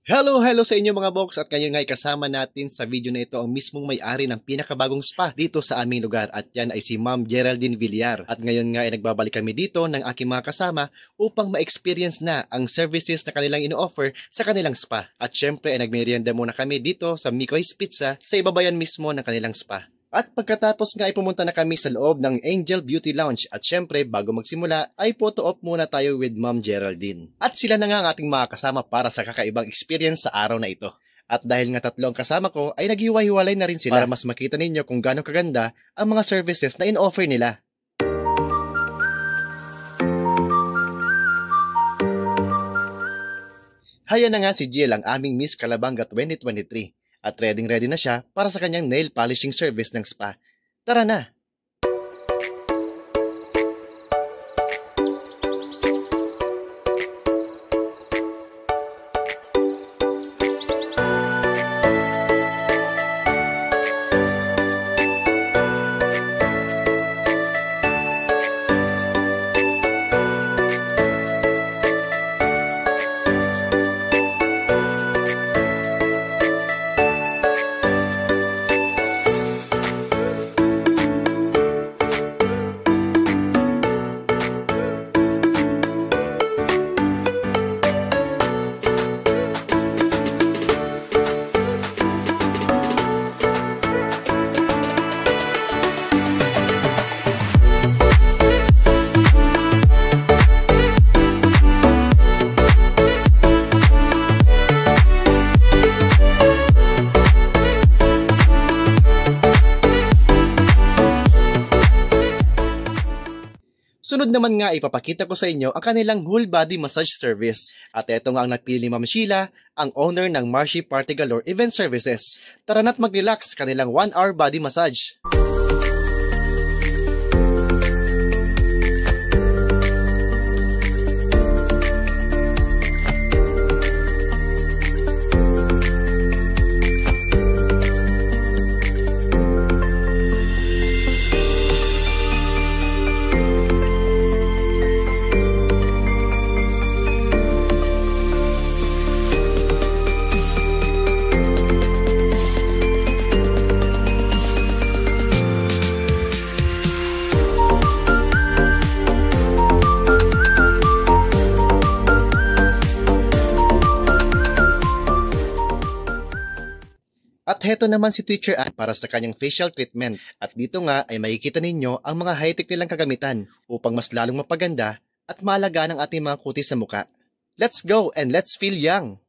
Hello sa inyo mga box at ngayon nga kasama natin sa video na ito ang mismong may-ari ng pinakabagong spa dito sa aming lugar at yan ay si Ma'am Geraldine Villar. At ngayon nga ay nagbabalik kami dito ng aking mga kasama upang ma-experience na ang services na kanilang ino-offer sa kanilang spa. At syempre ay nagmerienda muna kami dito sa Mikoy's Pizza sa ibabayan mismo ng kanilang spa. At pagkatapos nga ay pumunta na kami sa loob ng Angel Beauty Lounge at syempre bago magsimula ay photo op muna tayo with Ma'am Geraldine. At sila na nga ang ating mga kasama para sa kakaibang experience sa araw na ito. At dahil nga tatlo ang kasama ko ay naghiwa-hiwalay na rin sila para mas makita ninyo kung gaano kaganda ang mga services na in-offer nila. Haya na nga si Jill ang aming Miss Calabanga 2023. At ready na siya para sa kanyang nail polishing service ng spa. Tara na! Sunod naman nga ipapakita ko sa inyo ang kanilang whole body massage service. At eto nga ang napili ni Ma'am Sheila, ang owner ng Marshi Party Galore Event Services. Tara na't mag-relax kanilang 1-hour body massage. At heto naman si Teacher Ann para sa kanyang facial treatment. At dito nga ay makikita ninyo ang mga high-tech nilang kagamitan upang mas lalong mapaganda at maalagaan ang ating mga kutis sa muka. Let's go and let's feel young!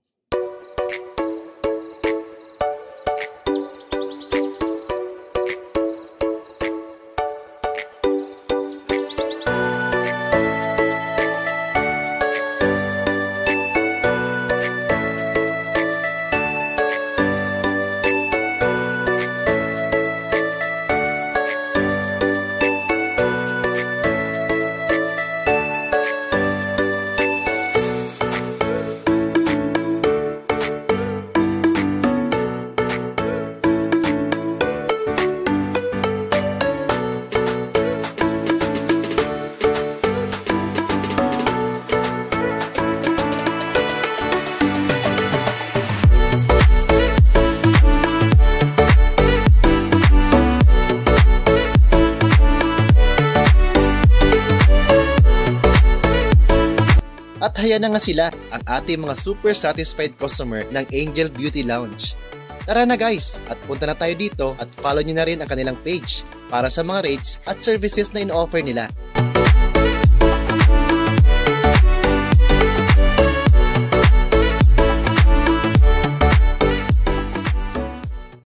At haya na nga sila, ang ating mga super satisfied customer ng Angel Beauty Lounge. Tara na guys, at punta na tayo dito at follow nyo na rin ang kanilang page para sa mga rates at services na in-offer nila.